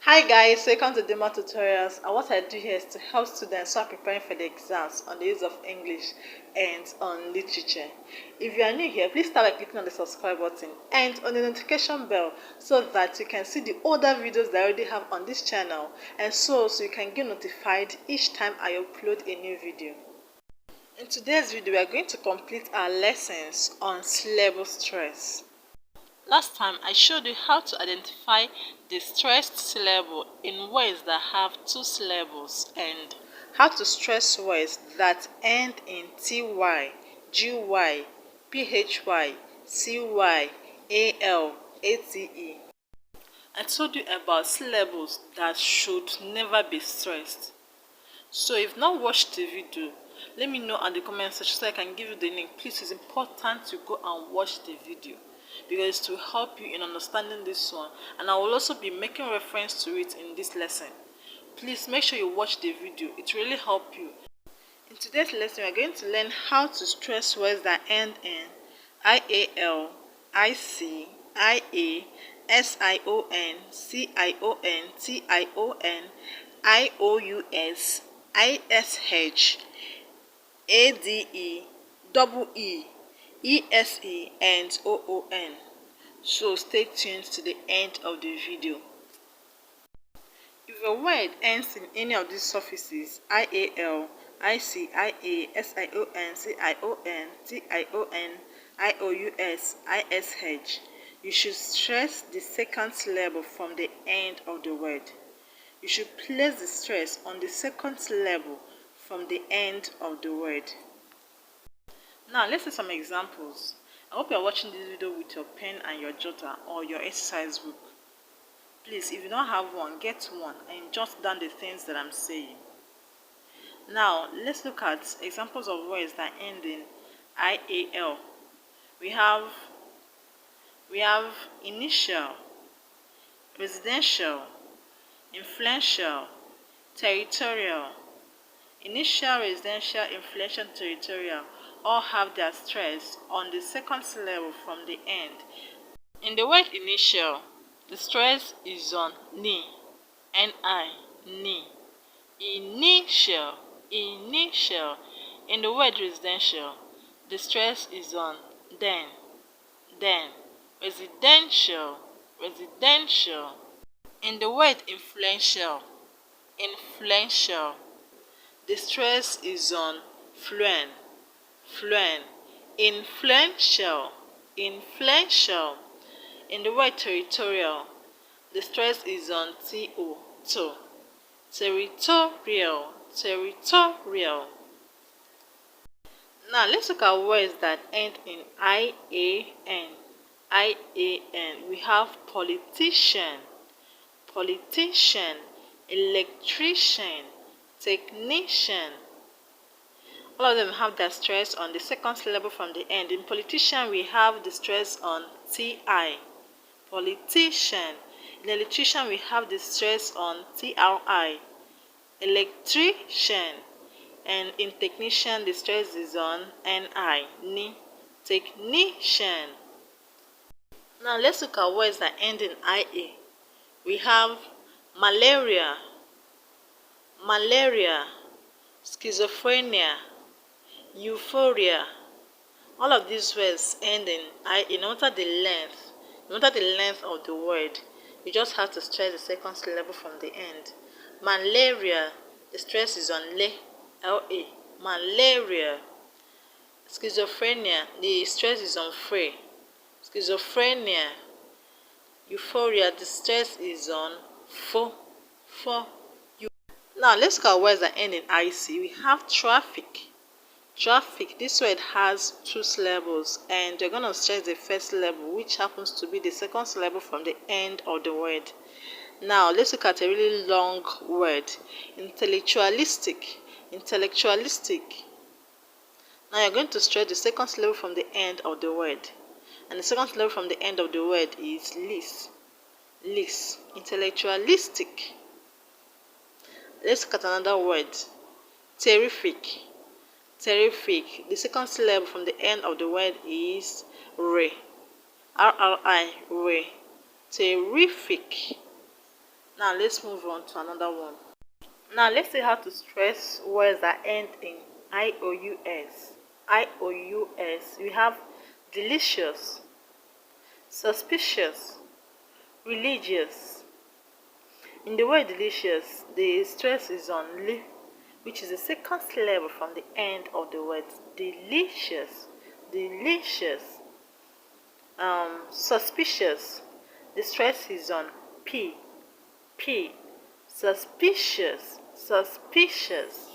Hi guys, welcome to Demo Tutorials, and what I do here is to help students who are preparing for the exams on the use of English and on literature. If you are new here, please start by clicking on the subscribe button and on the notification bell so that you can see the older videos that I already have on this channel, and so you can get notified each time I upload a new video. In today's video, we are going to complete our lessons on syllable stress. Last time, I showed you how to identify the stressed syllable in words that have two syllables and how to stress words that end in ty, gy, phy, cy, al, ate. I told you about syllables that should never be stressed. So if you've not watched the video, let me know in the comment section so I can give you the link. Please, it's important to go and watch the video because it will help you in understanding this one, and I will also be making reference to it in this lesson. Please make sure you watch the video. It will really help you. In today's lesson, we are going to learn how to stress words that end in ial, ic, ia, sion, cion, tion, ious, ish, ade, double e, ese, and oon. So stay tuned to the end of the video. If a word ends in any of these suffixes ial, ic, ia, sion, cion, tion, ious, ish, you should stress the second syllable from the end of the word. You should place the stress on the second syllable from the end of the word. Now let's see some examples. I hope you are watching this video with your pen and your jotter or your exercise book. Please, if you don't have one, get one and jot down the things that I'm saying. Now let's look at examples of words that end in ial. We have initial, residential, influential, territorial. Initial, residential, influential, territorial all have their stress on the second syllable from the end. In the word initial, the stress is on ni, ni. Initial. In the word residential, the stress is on den. Residential. In the word influential, the stress is on fluen. Influential. In the word territorial, the stress is on to. Territorial. Now let's look at words that end in ian. We have politician, electrician, technician. All of them have their stress on the second syllable from the end. In politician, we have the stress on ti. Politician. In electrician, we have the stress on tri. Electrician. And in technician, the stress is on ni. Technician. Now let's look at words that end in ia. We have malaria, schizophrenia, euphoria. All of these words end in ia. No matter the length of the word, you just have to stress the second syllable from the end. Malaria, the stress is on la. Malaria. Schizophrenia, the stress is on free. Schizophrenia. Euphoria, the stress is on fo. Now let's look at words that end in ic. We have traffic. This word has two syllables, and you're going to stress the first syllable, which happens to be the second syllable from the end of the word. Now let's look at a really long word. Intellectualistic. Now you're going to stress the second syllable from the end of the word, and the second syllable from the end of the word is lis. Intellectualistic. Let's look at another word. Terrific. The second syllable from the end of the word is re. Re. Terrific. Now let's move on to another one. Now let's see how to stress words that end in IOUS. IOUS. We have delicious, suspicious, religious. In the word delicious, the stress is on li, which is the second syllable from the end of the word. Delicious, delicious. Suspicious, the stress is on p, p. Suspicious, suspicious.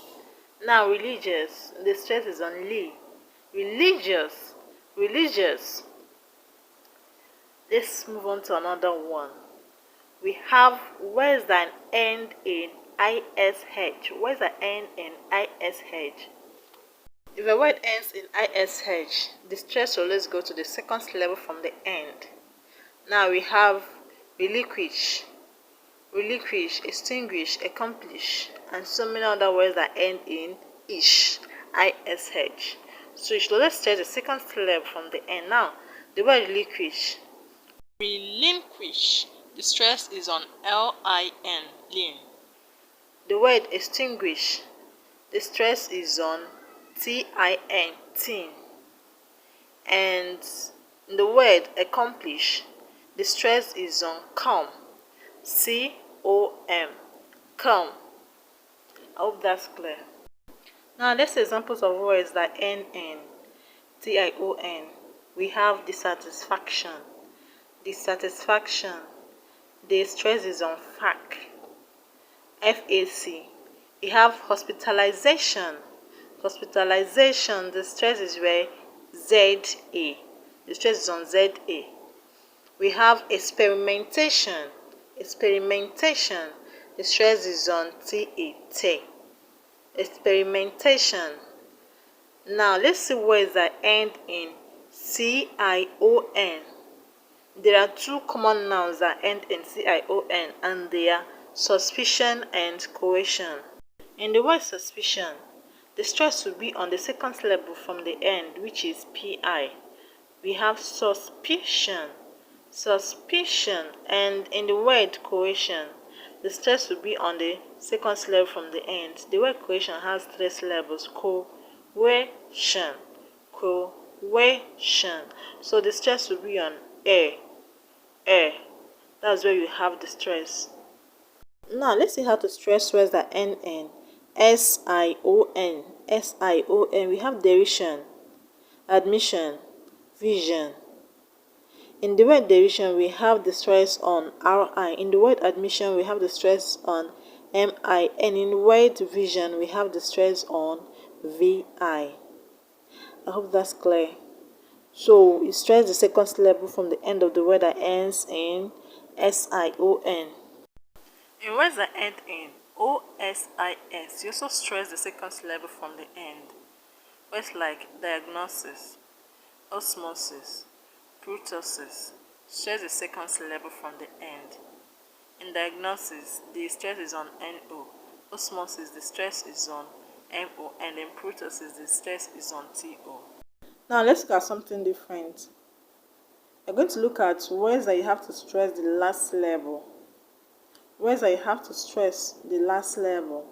Now religious, the stress is on li. Religious, religious. Let's move on to another one. We have words that end in ISH. Words that end in ISH. If a word ends in ISH, the stress will always go to the second syllable from the end. Now we have relinquish, relinquish, extinguish, accomplish, and so many other words that end in ish, ISH. So you should always stress the second syllable from the end. Now, the word relinquish. Relinquish, the stress is on LIN, lin. The word extinguish, the stress is on TIN, tin. And the word accomplish, the stress is on COM, COM, come. I hope that's clear. Now let's see examples of words that end in TION. We have dissatisfaction, dissatisfaction. The stress is on FAC, FAC. We have hospitalization, hospitalization. The stress is where ZA. The stress is on ZA. We have experimentation, experimentation. The stress is on TAT. Experimentation. Now let's see words that end in CION. There are two common nouns that end in CION, and they are suspicion and coercion. In the word suspicion, the stress will be on the second syllable from the end, which is PI. We have suspicion, suspicion, and in the word coercion, the stress will be on the second syllable from the end. The word coercion has three syllables: coercion, coercion. So the stress will be on air. That's where you have the stress. Now let's see how to stress words that end in SION. SION. We have derision, admission, vision. In the word derision, we have the stress on RI. In the word admission, we have the stress on MI. And in the word vision, we have the stress on VI. I hope that's clear. So you stress the second syllable from the end of the word that ends in SION. In words that end in OSIS, you also stress the second syllable from the end. Words like diagnosis, osmosis, kurtosis, stress the second syllable from the end. In diagnosis, the stress is on NO. Osmosis, the stress is on MO. And in kurtosis, the stress is on TO. Now let's look at something different. We're going to look at words that you have to stress the last syllable. Words that you have to stress the last syllable.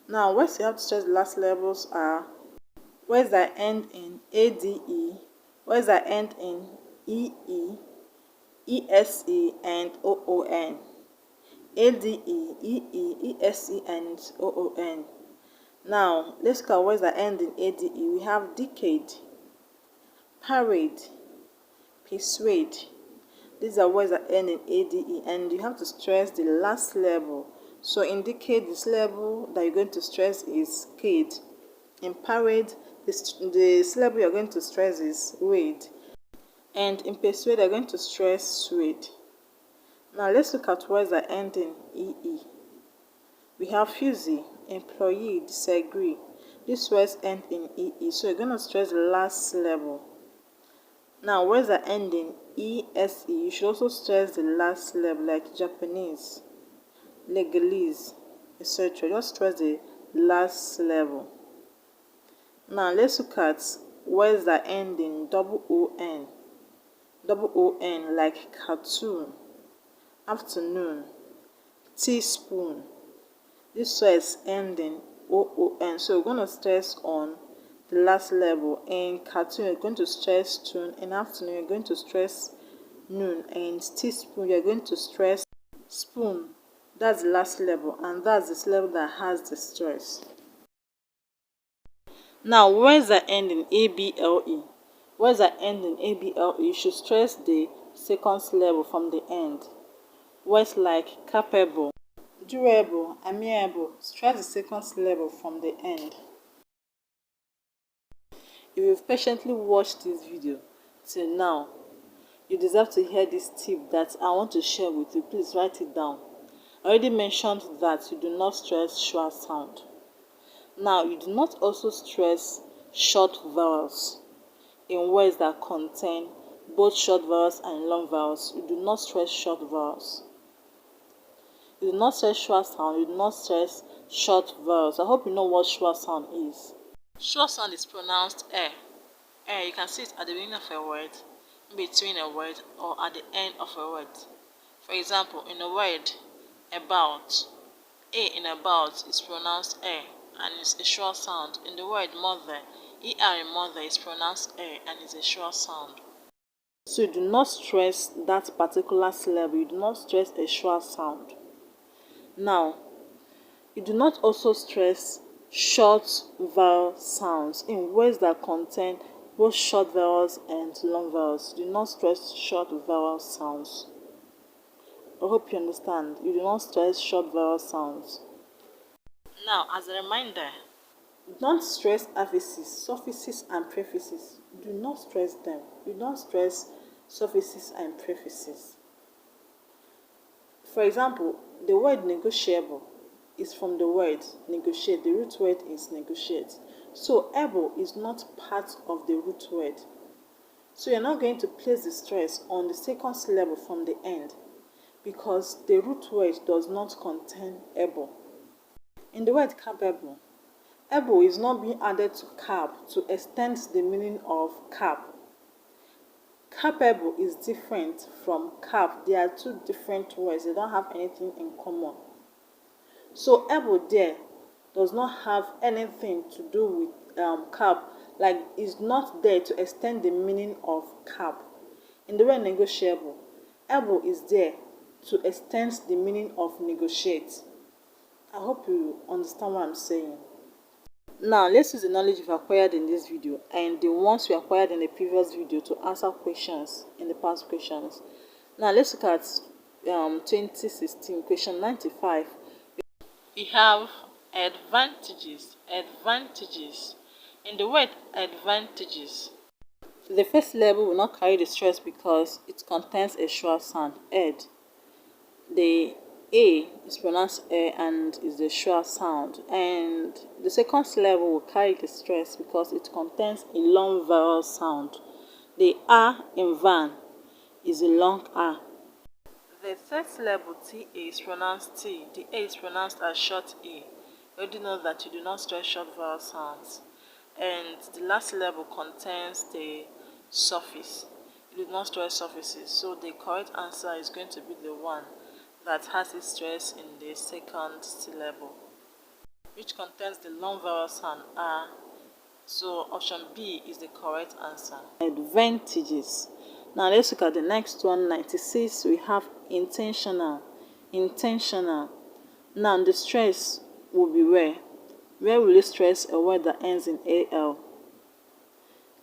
Now, words you have to stress the last syllables are words that end in ADE, words that end in EE, ESE, and OON. ADE, EE, ESE, and OON. Now, let's look at words that end in ADE. We have decade, parade, persuade. These are words that end in ADE, and you have to stress the last syllable. So in decade, the syllable that you're going to stress is cade. In parade, the syllable you're going to stress is wade. And in persuade, you're going to stress suede. Now let's look at words that end in EE. We have fusee, employee, disagree. These words end in EE, so you're going to stress the last syllable. Now words that end in ESE, you should also stress the last syllable, like Japanese, legalese, etc. Just stress the last syllable. Now let's look at words that end in OON. OON, like cartoon, afternoon, teaspoon. This stress ending OON. So we're going to stress on the last level. In cartoon, you're going to stress tune. In afternoon, you're going to stress noon. And teaspoon, you're going to stress spoon. That's the last level, and that's the level that has the stress. Now, words that end in ABLE. Words that end in ABLE, you should stress the second syllable from the end. Words like capable, durable, amiable, stress the second syllable from the end. If you've patiently watched this video till now, you deserve to hear this tip that I want to share with you. Please write it down. I already mentioned that you do not stress short sound. Now, you do not also stress short vowels in words that contain both short vowels and long vowels. You do not stress short vowels. You do not stress short sound. You do not stress short vowels. I hope you know what short sound is. Short sound is pronounced eh. You can see it at the beginning of a word, in between a word, or at the end of a word. For example, in a word about, a in about is pronounced and it's a short sound. In the word mother, in mother is pronounced and is a short sound. So you do not stress that particular syllable. You do not stress a short sound. Now, you do not also stress short vowel sounds in words that contain both short vowels and long vowels. You do not stress short vowel sounds. I hope you understand. You do not stress short vowel sounds. Now, as a reminder, don't stress affixes, suffixes, and prefixes. Do not stress them. You don't stress suffixes and prefixes. For example, the word negotiable is from the word negotiate. The root word is negotiate. So able is not part of the root word. So you're not going to place the stress on the second syllable from the end because the root word does not contain able. In the word capable, able is not being added to cap to extend the meaning of cap. Capable is different from cap. They are two different words. They don't have anything in common. So able there does not have anything to do with cap. Like, it's not there to extend the meaning of cap. In the word negotiable, able is there to extend the meaning of negotiate. I hope you understand what I'm saying. Now, let's use the knowledge we've acquired in this video and the ones we acquired in the previous video to answer questions in the past questions. Now, let's look at 2016, question 95. We have advantages. Advantages. In the word advantages, the first syllable will not carry the stress because it contains a short sound, ed. The A is pronounced and is the short sound, and the second syllable will carry the stress because it contains a long vowel sound. The A in van is a long A. The third syllable T is pronounced T. The A is pronounced as short A. You already know that you do not stress short vowel sounds. And the last syllable contains the suffix. You do not stress suffixes. So the correct answer is going to be the one that has its stress in the second syllable, which contains the long vowel sound A. So option B is the correct answer. Advantages. Now let's look at the next one, 96. We have intentional. Intentional. Now the stress will be where? Where will you stress a word that ends in AL?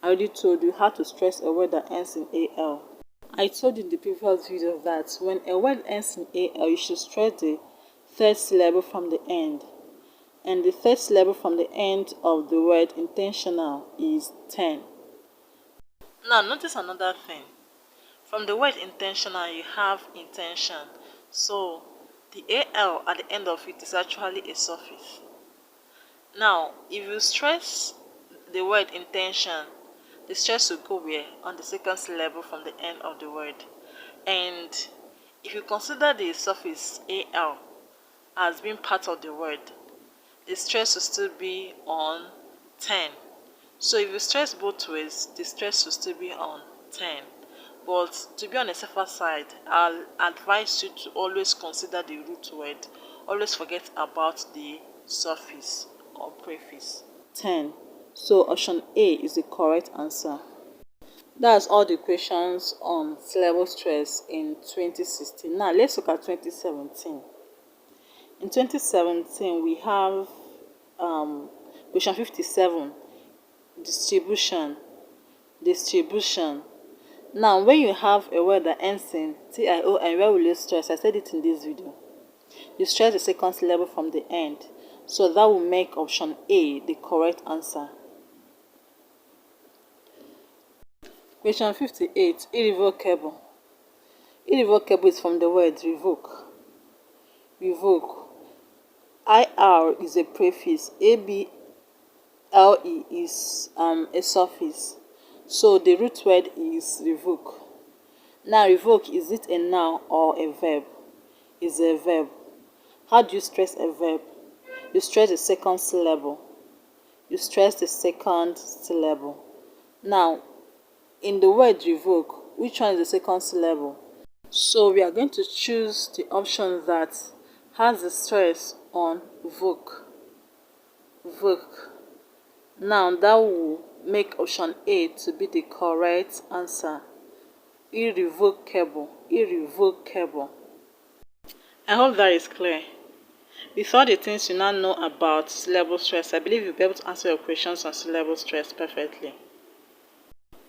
I already told you how to stress a word that ends in AL. I told you in the previous video that when a word ends in AL, you should stress the third syllable from the end. And the third syllable from the end of the word intentional is 10. Now notice another thing. From the word intentional, you have intention. So the AL at the end of it is actually a suffix. Now, if you stress the word intention, the stress will go where? On the second syllable from the end of the word. And if you consider the suffix AL as being part of the word, the stress will still be on 10. So if you stress both ways, the stress will still be on 10. but to be on the safer side, I'll advise you to always consider the root word. Always forget about the suffix or prefix. 10. So option A is the correct answer. That's all the questions on syllable stress in 2016. Now let's look at 2017. In 2017, we have question 57, distribution. Now, when you have a word that ends in TIO and where will you stress? I said it in this video. You stress the second syllable from the end. So that will make option A the correct answer. Question 58, irrevocable. Irrevocable is from the word revoke. Revoke. IR is a prefix. ABLE is a suffix. So the root word is revoke. Now revoke, is it a noun or a verb? It's a verb. How do you stress a verb? You stress the second syllable. Now, in the word revoke, which one is the second syllable? So we are going to choose the option that has the stress on voke. Now that will make option A to be the correct answer. Irrevocable. I hope that is clear. With all the things you now know about syllable stress, I believe you'll be able to answer your questions on syllable stress perfectly.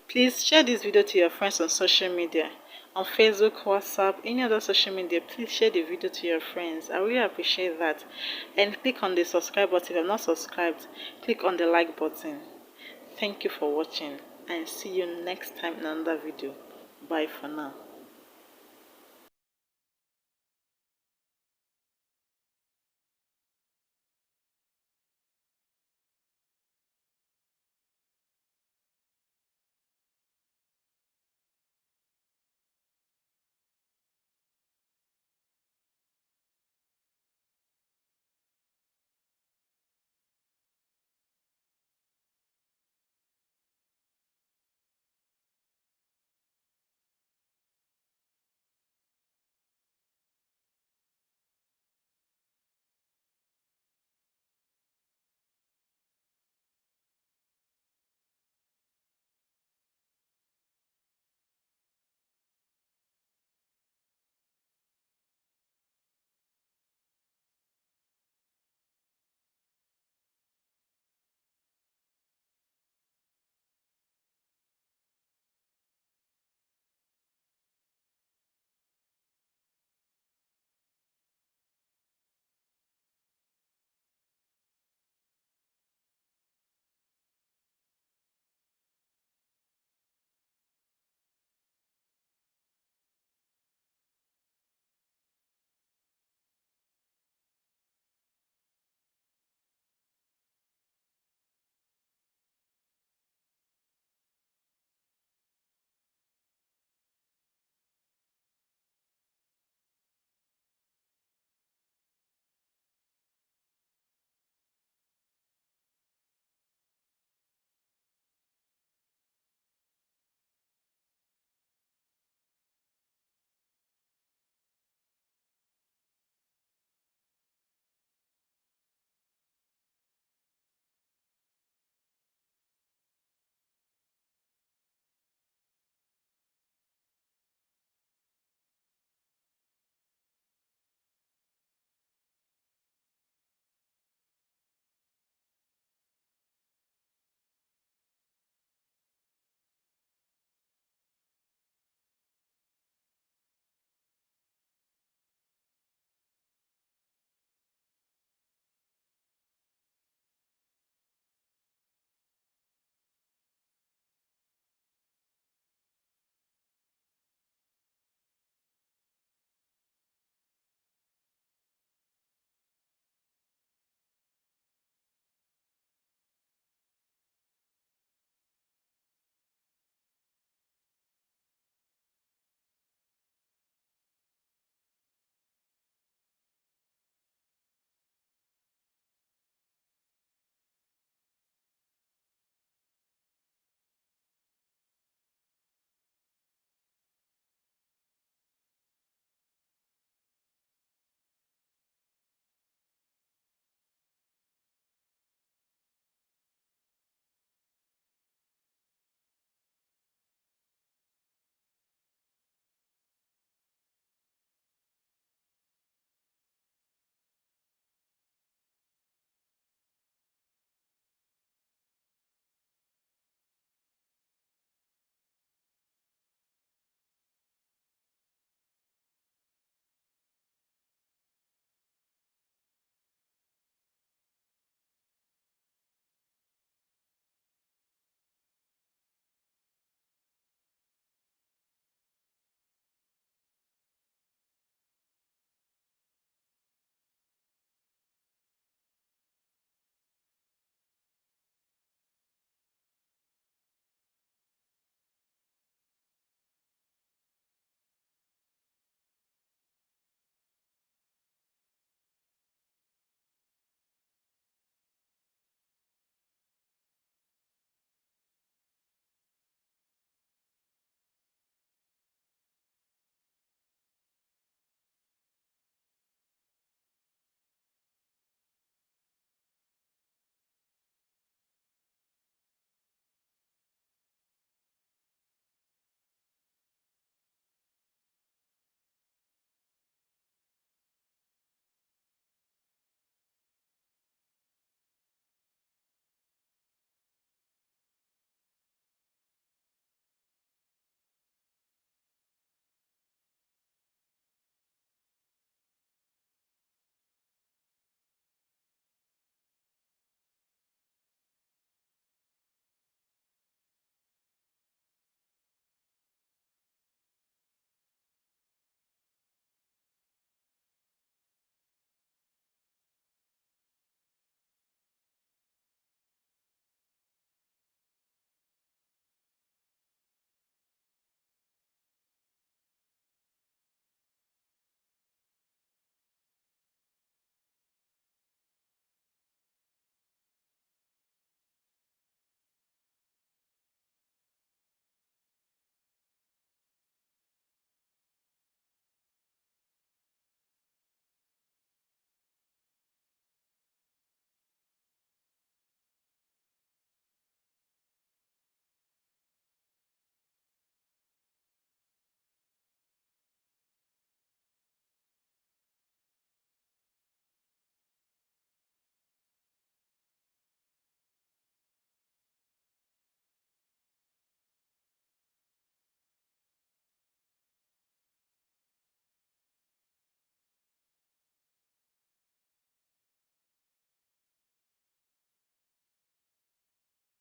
Please share this video to your friends on social media. On Facebook, WhatsApp, any other social media, please share the video to your friends. I really appreciate that. And click on the subscribe button if you're not subscribed. Click on the like button. Thank you for watching and see you next time in another video. Bye for now.